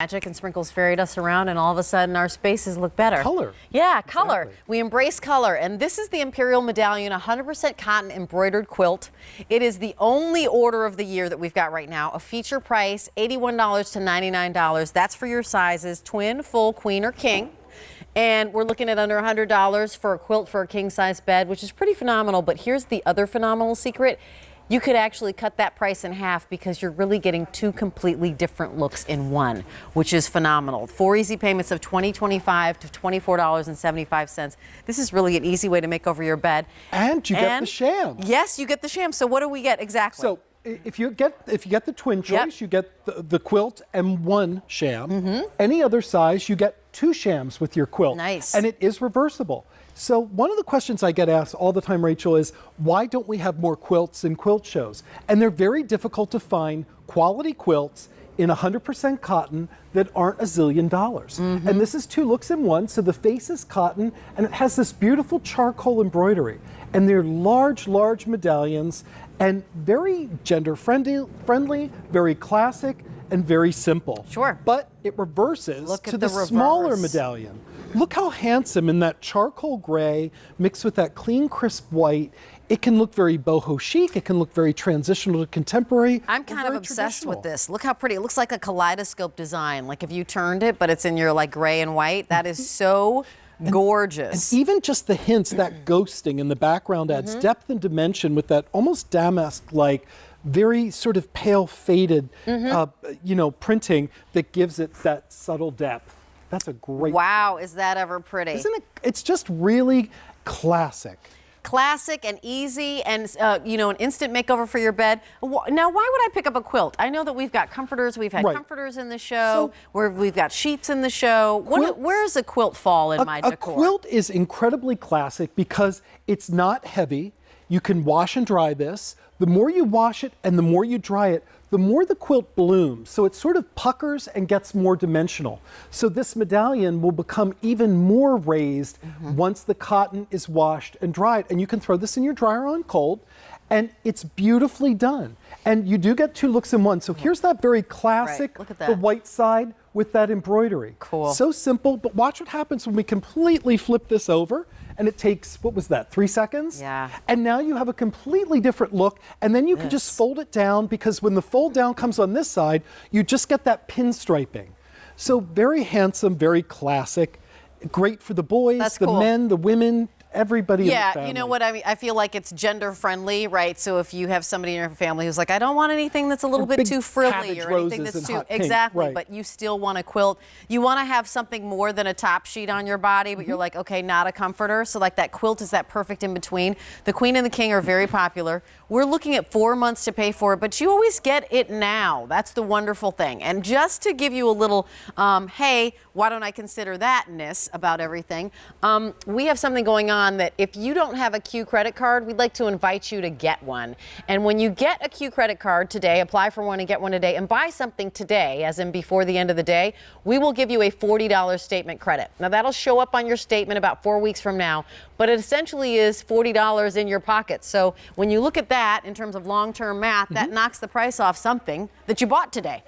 Magic and sprinkles fairy dust around, and all of a sudden our spaces look better. Color. Yeah, color. Exactly. We embrace color, and this is the Imperial Medallion 100% cotton embroidered quilt. It is the only order of the year that we've got right now. A feature price, $81 to $99. That's for your sizes, twin, full, queen, or king. And we're looking at under $100 for a quilt for a king-size bed, which is pretty phenomenal. But here's the other phenomenal secret. You could actually cut that price in half because you're really getting two completely different looks in one, which is phenomenal. 4 easy payments of $20.25 to $24.75. This is really an easy way to make over your bed. And you get the sham. Yes, you get the sham. So what do we get exactly? So if you get the twin choice, you get the quilt and one sham. Any other size, you get 2 shams with your quilt. Nice. And it is reversible. So one of the questions I get asked all the time, Rachel, is why don't we have more quilts in quilt shows? And they're very difficult to find quality quilts in 100% cotton that aren't $1 zillion. And this is 2 looks in one. So the face is cotton and it has this beautiful charcoal embroidery. And they're large medallions and very gender friendly, very classic, and very simple. Sure. But it reverses to the reverse. smaller medallion. Look how handsome in that charcoal gray mixed with that clean, crisp white. It can look very boho chic. It can look very transitional to contemporary. I'm kind of obsessed with this. Look how pretty. It looks like a kaleidoscope design. Like if you turned it, but it's in your like gray and white. That is so gorgeous. And even just the hints, that ghosting in the background adds depth and dimension with that almost damask-like, very sort of pale faded, printing that gives it that subtle depth. That's a great. Wow, is that ever pretty? Isn't it? It's just really classic. Classic and easy, and an instant makeover for your bed. Now, why would I pick up a quilt? I know that we've got comforters. We've had comforters in the show. We've got sheets in the show. Where does a quilt fall in my decor? A quilt is incredibly classic because it's not heavy. You can wash and dry this. The more you wash it and the more you dry it, the more the quilt blooms. So it sort of puckers and gets more dimensional. So this medallion will become even more raised once the cotton is washed and dried. And you can throw this in your dryer on cold, and it's beautifully done. And you do get 2 looks in one. So here's that very classic, Look at that. the white side with that embroidery. Cool. So simple, but watch what happens when we completely flip this over. And it takes, what was that, 3 seconds? Yeah. And now you have a completely different look. And then you can just fold it down, because when the fold down comes on this side, you just get that pinstriping. So very handsome, very classic. Great for the boys, the men, the women, everybody in the family. You know what I mean? I feel like it's gender friendly, right? So if you have somebody in your family who's like, I don't want anything that's a little bit too frilly or anything that's too exactly, but you still want a quilt. You want to have something more than a top sheet on your body, but you're like, okay, not a comforter. So like that quilt is that perfect in between. The queen and the king are very popular. We're looking at 4 months to pay for it, but you always get it now. That's the wonderful thing. And just to give you a little, hey, why don't I consider that-ness about everything, we have something going on that if you don't have a Q credit card, we'd like to invite you to get one. And when you get a Q credit card today, apply for one and get one today, and buy something today, as in before the end of the day, we will give you a $40 statement credit. Now that'll show up on your statement about 4 weeks from now, but it essentially is $40 in your pocket. So when you look at that in terms of long-term math, that knocks the price off something that you bought today.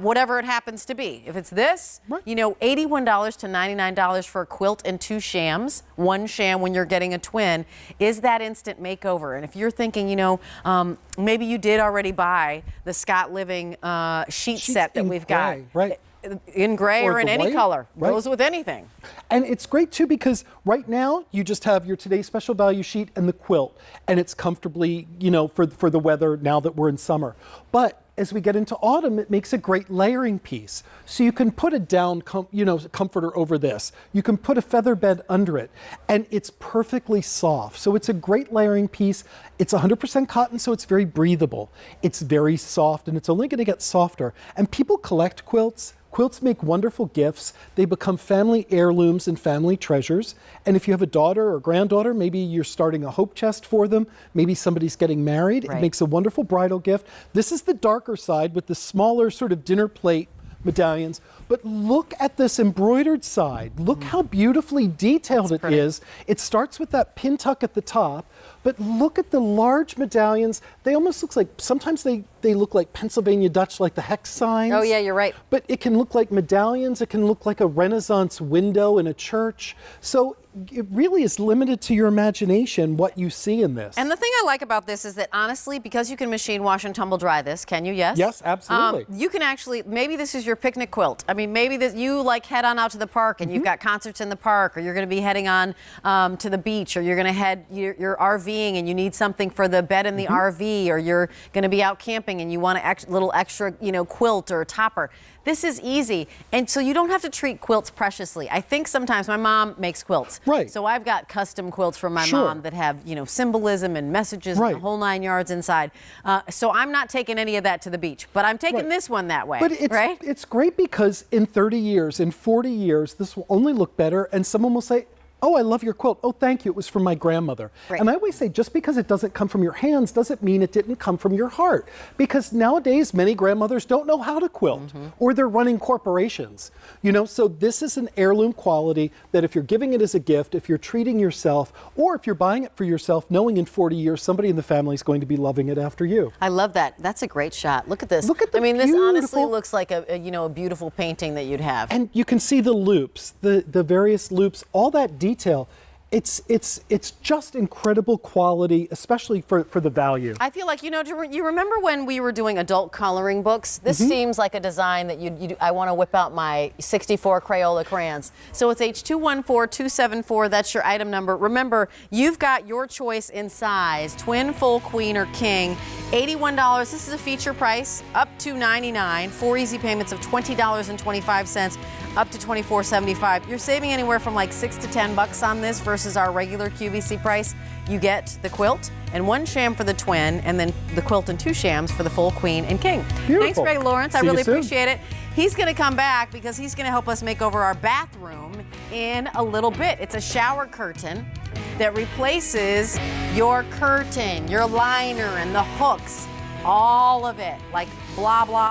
Whatever it happens to be. If it's this, $81 to $99 for a quilt and 2 shams, 1 sham when you're getting a twin, is that instant makeover. And if you're thinking, maybe you did already buy the Scott Living sheet set that we've got. In gray or in any color. Goes with anything. And it's great too, because right now you just have your today's special value sheet and the quilt, and it's comfortably, for the weather now that we're in summer. But as we get into autumn, it makes a great layering piece. So you can put a down, comforter over this. You can put a feather bed under it, and it's perfectly soft. So it's a great layering piece. It's 100% cotton, so it's very breathable. It's very soft, and it's only going to get softer. And people collect quilts. Quilts make wonderful gifts. They become family heirlooms and family treasures. And if you have a daughter or granddaughter, maybe you're starting a hope chest for them. Maybe somebody's getting married. It makes a wonderful bridal gift. This is the darker side with the smaller sort of dinner plate medallions. But look at this embroidered side. Look how beautifully detailed it is. It starts with that pin tuck at the top, but look at the large medallions. They almost look like, sometimes they look like Pennsylvania Dutch, like the hex signs. Oh yeah, you're right. But it can look like medallions. It can look like a Renaissance window in a church. So it really is limited to your imagination what you see in this. And the thing I like about this is that honestly, because you can machine wash and tumble dry this, can you? Yes? Yes, absolutely. You can actually, maybe this is your picnic quilt. I mean, maybe this, you like head on out to the park and you've got concerts in the park, or you're going to be heading on to the beach, or you're going to head, you're RVing and you need something for the bed in the RV, or you're going to be out camping and you want a little extra, quilt or topper. This is easy. And so you don't have to treat quilts preciously. I think sometimes my mom makes quilts. Right. So I've got custom quilts from my mom that have, symbolism and messages and the whole 9 yards inside. So I'm not taking any of that to the beach, but I'm taking this one that way. But it's great because in 30 years, in 40 years, this will only look better, and someone will say, oh, I love your quilt. Oh, thank you. It was from my grandmother. Right. And I always say, just because it doesn't come from your hands doesn't mean it didn't come from your heart. Because nowadays, many grandmothers don't know how to quilt, or they're running corporations. So this is an heirloom quality that if you're giving it as a gift, if you're treating yourself, or if you're buying it for yourself, knowing in 40 years somebody in the family is going to be loving it after you. I love that. That's a great shot. Look at this. Look at the this honestly looks like a beautiful painting that you'd have. And you can see the loops, the various loops, all that detail. It's just incredible quality, especially for the value. I feel like, you remember when we were doing adult coloring books? This seems like a design that I want to whip out my 64 Crayola crayons. So it's H214274. That's your item number. Remember, you've got your choice in size, twin, full, queen, or king. $81. This is a feature price, up to $99. 4 easy payments of $20.25, up to $24.75. You're saving anywhere from like $6 to $10 on this versus our regular QVC price. You get the quilt and 1 sham for the twin, and then the quilt and 2 shams for the full, queen, and king. Beautiful. Thanks, Greg Lawrence. I See really you soon. appreciate it. He's going to come back because he's going to help us make over our bathroom in a little bit. It's a shower curtain that replaces your curtain, your liner, and the hooks, all of it, like blah, blah.